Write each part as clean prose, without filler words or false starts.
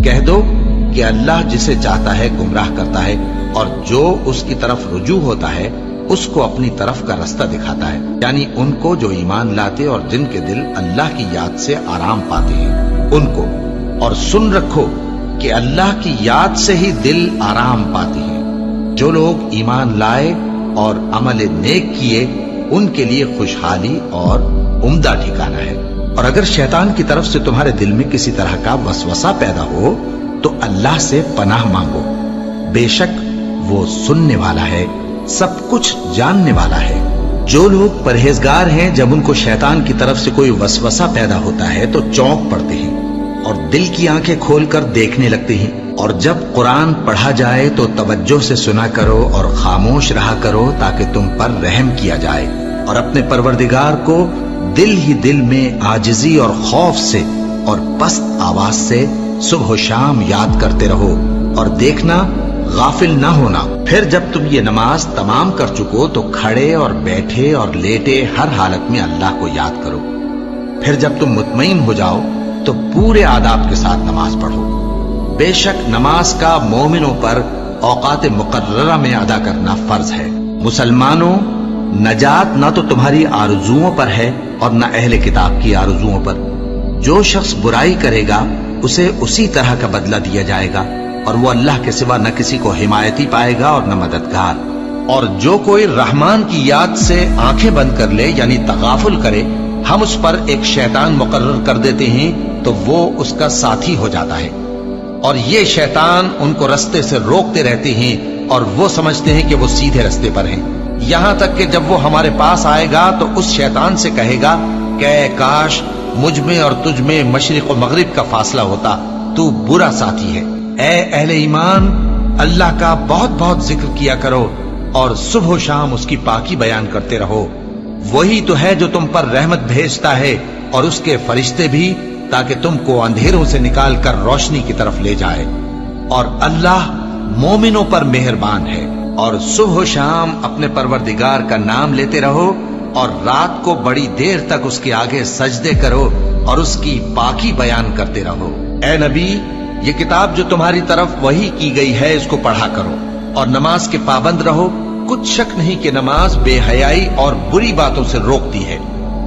کہہ دو کہ اللہ جسے چاہتا ہے گمراہ کرتا ہے، اور جو اس کی طرف رجوع ہوتا ہے اس کو اپنی طرف کا رستہ دکھاتا ہے، یعنی ان کو جو ایمان لاتے اور جن کے دل اللہ کی یاد سے آرام پاتے ہیں ان کو۔ اور سن رکھو کہ اللہ کی یاد سے ہی دل آرام پاتے ہیں۔ جو لوگ ایمان لائے اور عمل نیک کیے ان کے لیے خوشحالی اور عمدہ ٹھکانہ ہے۔ اور اگر شیطان کی طرف سے تمہارے دل میں کسی طرح کا وسوسہ پیدا ہو تو اللہ سے پناہ مانگو، بے شک وہ سننے والا ہے، سب کچھ جاننے والا ہے۔ جو لوگ پرہیزگار ہیں جب ان کو شیطان کی طرف سے کوئی وسوسہ پیدا ہوتا ہے تو چونک پڑتے ہیں اور دل کی آنکھیں کھول کر دیکھنے لگتے ہیں، اور جب قرآن پڑھا جائے تو توجہ سے سنا کرو اور خاموش رہا کرو تاکہ تم پر رحم کیا جائے، اور اپنے پروردگار کو دل ہی دل میں عاجزی اور خوف سے اور پست آواز سے صبح و شام یاد کرتے رہو، اور دیکھنا غافل نہ ہونا۔ پھر جب تم یہ نماز تمام کر چکو تو کھڑے اور بیٹھے اور لیٹے ہر حالت میں اللہ کو یاد کرو۔ پھر جب تم مطمئن ہو جاؤ تو پورے آداب کے ساتھ نماز پڑھو۔ بے شک نماز کا مومنوں پر اوقات مقررہ میں ادا کرنا فرض ہے۔ مسلمانوں، نجات نہ تو تمہاری آرزوؤں پر ہے اور نہ اہل کتاب کی آرزوؤں پر۔ جو شخص برائی کرے گا اسے اسی طرح کا بدلہ دیا جائے گا، اور وہ اللہ کے سوا نہ کسی کو حمایتی پائے گا اور نہ مددگار۔ اور جو کوئی رحمان کی یاد سے آنکھیں بند کر لے یعنی تغافل کرے، ہم اس پر ایک شیطان مقرر کر دیتے ہیں تو وہ اس کا ساتھی ہو جاتا ہے، اور یہ شیطان ان کو رستے سے روکتے رہتے ہیں اور وہ سمجھتے ہیں کہ وہ سیدھے رستے پر ہیں، یہاں تک کہ جب وہ ہمارے پاس آئے گا تو اس شیطان سے کہے گا کہ کاش مجھ میں اور تجھ میں مشرق و مغرب کا فاصلہ ہوتا، تو برا ساتھی ہے۔ اے اہل ایمان، اللہ کا بہت بہت ذکر کیا کرو اور صبح و شام اس کی پاکی بیان کرتے رہو۔ وہی تو ہے جو تم پر رحمت بھیجتا ہے اور اس کے فرشتے بھی، تاکہ تم کو اندھیروں سے نکال کر روشنی کی طرف لے جائے۔ اور اللہ مومنوں پر مہربان ہے۔ اور صبح و شام اپنے پروردگار کا نام لیتے رہو، اور رات کو بڑی دیر تک اس کے آگے سجدے کرو اور اس کی پاکی بیان کرتے رہو۔ اے نبی، یہ کتاب جو تمہاری طرف وحی کی گئی ہے اس کو پڑھا کرو اور نماز کے پابند رہو۔ کچھ شک نہیں کہ نماز بے حیائی اور بری باتوں سے روکتی ہے،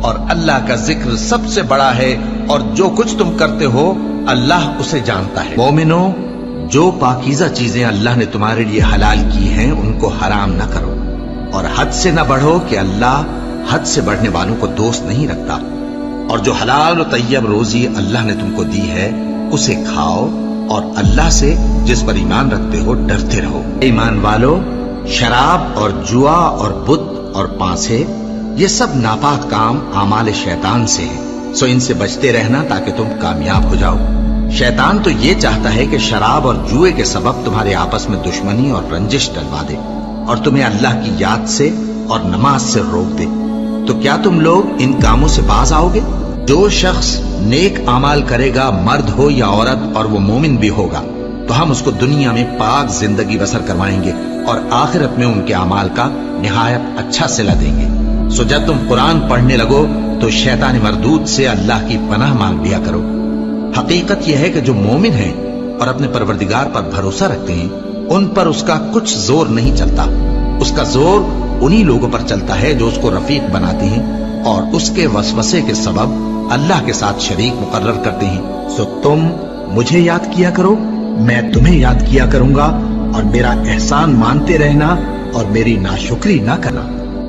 اور اللہ کا ذکر سب سے بڑا ہے، اور جو کچھ تم کرتے ہو اللہ اسے جانتا ہے۔ مومنو، جو پاکیزہ چیزیں اللہ نے تمہارے لیے حلال کی ہیں ان کو حرام نہ کرو، اور حد سے نہ بڑھو کہ اللہ حد سے بڑھنے والوں کو دوست نہیں رکھتا، اور جو حلال و طیب روزی اللہ نے تم کو دی ہے اسے کھاؤ، اور اللہ سے جس پر ایمان رکھتے ہو ڈرتے رہو۔ ایمان والو، شراب اور جوا اور بت اور پانسے یہ سب ناپاک کام اعمال شیطان سے ہیں، سو ان سے بچتے رہنا تاکہ تم کامیاب ہو جاؤ۔ شیطان تو یہ چاہتا ہے کہ شراب اور جوئے کے سبب تمہارے آپس میں دشمنی اور رنجش ڈلوا دے، اور تمہیں اللہ کی یاد سے اور نماز سے روک دے۔ تو کیا تم لوگ ان کاموں سے باز آؤ گے؟ جو شخص نیک اعمال کرے گا، مرد ہو یا عورت، اور وہ مومن بھی ہوگا، تو ہم اس کو دنیا میں پاک زندگی بسر کروائیں گے اور آخرت میں ان کے اعمال کا نہایت اچھا صلہ دیں گے۔ سو جب تم قرآن پڑھنے لگو تو شیطان مردود سے اللہ کی پناہ مانگ لیا کرو۔ حقیقت یہ ہے کہ جو مومن ہیں اور اپنے پروردگار پر بھروسہ رکھتے ہیں ان پر اس کا کچھ زور نہیں چلتا۔ اس کا زور انہی لوگوں پر چلتا ہے جو اس کو رفیق بناتے ہیں اور اس کے وسوسے کے سبب اللہ کے ساتھ شریک مقرر کرتے ہیں۔ سو تم مجھے یاد کیا کرو، میں تمہیں یاد کیا کروں گا، اور میرا احسان مانتے رہنا اور میری ناشکری نہ کرنا۔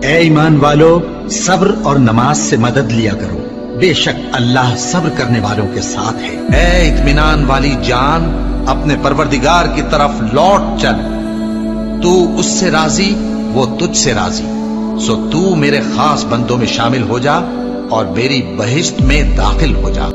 اے ایمان والو، صبر اور نماز سے مدد لیا کرو، بے شک اللہ صبر کرنے والوں کے ساتھ ہے۔ اے اطمینان والی جان، اپنے پروردگار کی طرف لوٹ چل، تو اس سے راضی، وہ تجھ سے راضی، سو تو میرے خاص بندوں میں شامل ہو جا اور میری بہشت میں داخل ہو جا۔